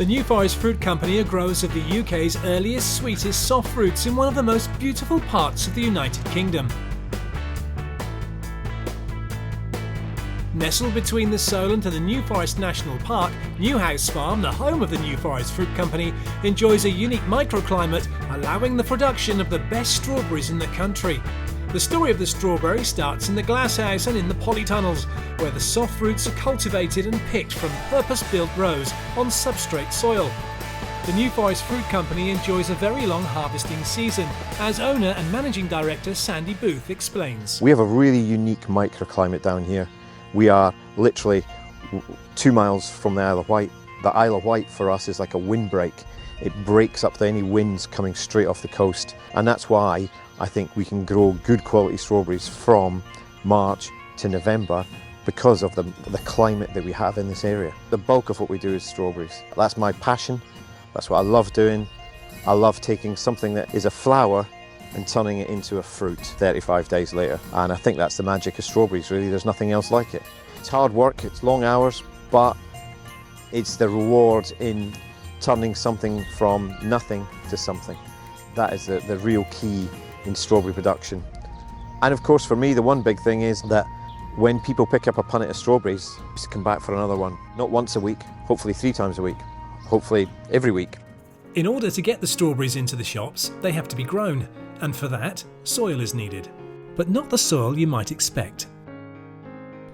The New Forest Fruit Company are growers of the UK's earliest, sweetest soft fruits in one of the most beautiful parts of the United Kingdom. Nestled between the Solent and the New Forest National Park, Newhouse Farm, the home of the New Forest Fruit Company, enjoys a unique microclimate, allowing the production of the best strawberries in the country. The story of the strawberry starts in the glasshouse and in the polytunnels, where the soft fruits are cultivated and picked from purpose-built rows on substrate soil. The New Forest Fruit Company enjoys a very long harvesting season, as owner and managing director Sandy Booth explains. We have a really unique microclimate down here. We are literally 2 miles from the Isle of Wight. The Isle of Wight for us is like a windbreak. It breaks up any winds coming straight off the coast, and that's why I think we can grow good quality strawberries from March to November, because of the climate that we have in this area. The bulk of what we do is strawberries. That's my passion. That's what I love doing. I love taking something that is a flower and turning it into a fruit 35 days later. And I think that's the magic of strawberries, really. There's nothing else like it. It's hard work, it's long hours, but it's the reward in turning something from nothing to something. That is the real key in strawberry production. And of course, for me, the one big thing is that when people pick up a punnet of strawberries, just come back for another one. Not once a week, hopefully 3 times a week, hopefully every week. In order to get the strawberries into the shops, they have to be grown, and for that, soil is needed. But not the soil you might expect.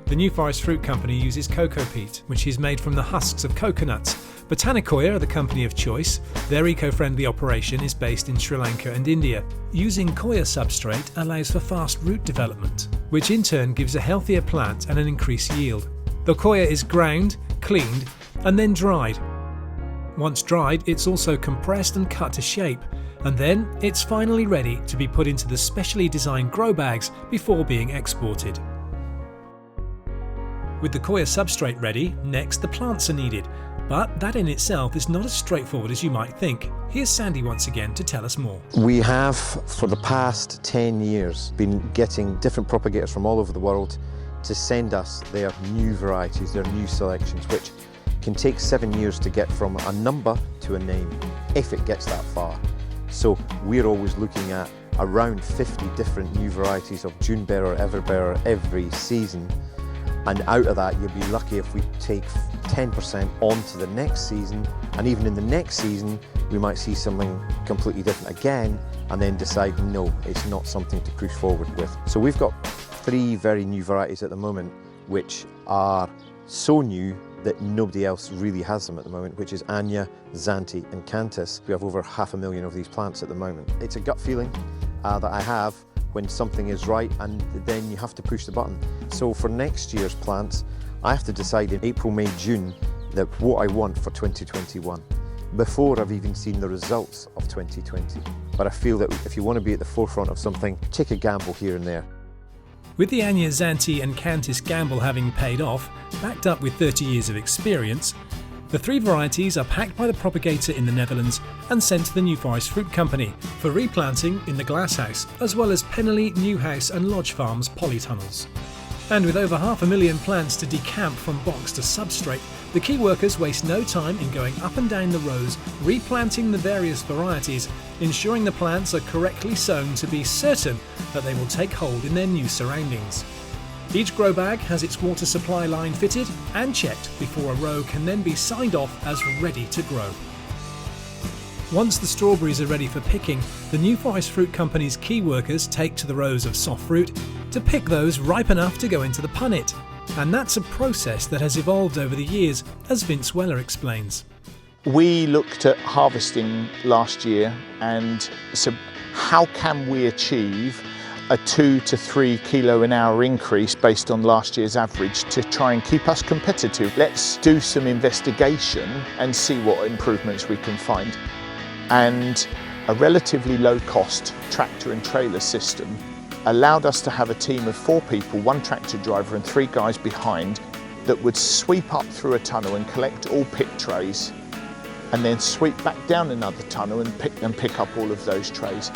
The New Forest Fruit Company uses cocoa peat, which is made from the husks of coconuts. Botanicoya are the company of choice. Their eco-friendly operation is based in Sri Lanka and India. Using coir substrate allows for fast root development, which in turn gives a healthier plant and an increased yield. The coir is ground, cleaned, and then dried. Once dried, it's also compressed and cut to shape, and then it's finally ready to be put into the specially designed grow bags before being exported. With the coir substrate ready, next the plants are needed, but that in itself is not as straightforward as you might think. Here's Sandy once again to tell us more. We have, for the past 10 years, been getting different propagators from all over the world to send us their new varieties, their new selections, which can take 7 years to get from a number to a name, if it gets that far. So we're always looking at around 50 different new varieties of June Bearer, Everbearer every season. And out of that, you'll be lucky if we take 10% on to the next season. And even in the next season, we might see something completely different again, and then decide, no, it's not something to push forward with. So we've got 3 very new varieties at the moment, which are so new that nobody else really has them at the moment, which is Anya, Zante and Cantus. We have over 500,000 of these plants at the moment. It's a gut feeling that I have when something is right, and then you have to push the button. So for next year's plants, I have to decide in April, May, June that what I want for 2021, before I've even seen the results of 2020. But I feel that if you want to be at the forefront of something, take a gamble here and there. With the Anya, Zante and Cantus gamble having paid off, backed up with 30 years of experience, the 3 varieties are packed by the propagator in the Netherlands and sent to the New Forest Fruit Company for replanting in the glasshouse, as well as Penley, Newhouse and Lodge Farms polytunnels. And with over 500,000 plants to decamp from box to substrate, the key workers waste no time in going up and down the rows, replanting the various varieties, ensuring the plants are correctly sown to be certain that they will take hold in their new surroundings. Each grow bag has its water supply line fitted and checked before a row can then be signed off as ready to grow. Once the strawberries are ready for picking, the New Forest Fruit Company's key workers take to the rows of soft fruit to pick those ripe enough to go into the punnet. And that's a process that has evolved over the years, as Vince Weller explains. We looked at harvesting last year and said, how can we achieve a 2 to 3 kilo an hour increase based on last year's average to try and keep us competitive? Let's do some investigation and see what improvements we can find. And a relatively low cost tractor and trailer system allowed us to have a team of 4 people, 1 tractor driver and 3 guys behind, that would sweep up through a tunnel and collect all pick trays, and then sweep back down another tunnel and pick up all of those trays.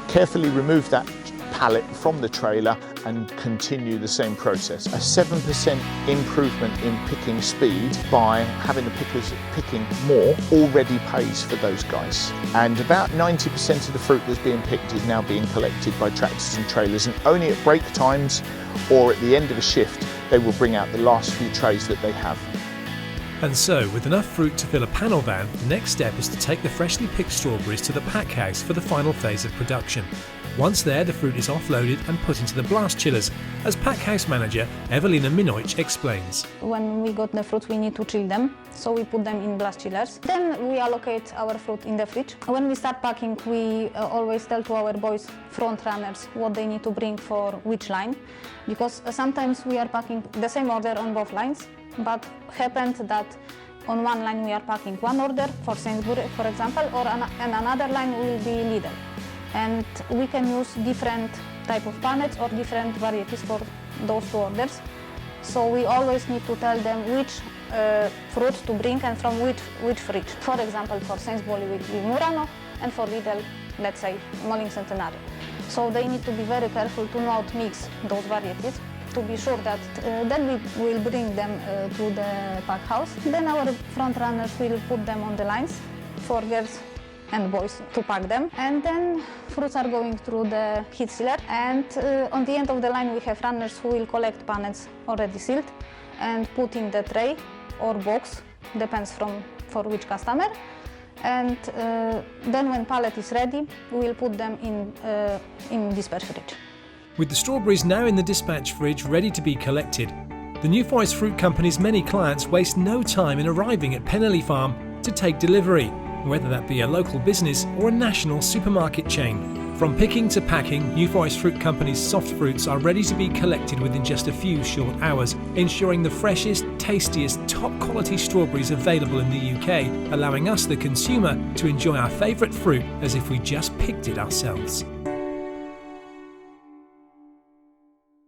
Carefully remove that pallet from the trailer and continue the same process. A 7% improvement in picking speed by having the pickers picking more already pays for those guys. And about 90% of the fruit that's being picked is now being collected by tractors and trailers, and only at break times or at the end of a shift they will bring out the last few trays that they have. And so, with enough fruit to fill a panel van, the next step is to take the freshly picked strawberries to the pack house for the final phase of production. Once there, the fruit is offloaded and put into the blast chillers, as pack house manager Evelina Minoich explains. When we got the fruit, we need to chill them, so we put them in blast chillers. Then we allocate our fruit in the fridge. When we start packing, we always tell to our boys, front runners, what they need to bring for which line, because sometimes we are packing the same order on both lines, but happened that on one line we are packing one order for Sainsbury, for example, and another line will be Lidl. And we can use different type of pallets or different varieties for those two orders. So we always need to tell them which fruit to bring and from which fridge. For example, for Sainsbury will be Murano, and for Lidl, let's say, Molin Centenario. So they need to be very careful to not mix those varieties, to be sure that then we will bring them to the pack house. Then our front runners will put them on the lines for girls and boys to pack them. And then fruits are going through the heat sealer. And on the end of the line we have runners who will collect pallets already sealed and put in the tray or box, depends for which customer. And then when pallet is ready, we will put them in dispatch fridge. With the strawberries now in the dispatch fridge ready to be collected, the New Forest Fruit Company's many clients waste no time in arriving at Peneley Farm to take delivery, whether that be a local business or a national supermarket chain. From picking to packing, New Forest Fruit Company's soft fruits are ready to be collected within just a few short hours, ensuring the freshest, tastiest, top quality strawberries available in the UK, allowing us, the consumer, to enjoy our favourite fruit as if we just picked it ourselves.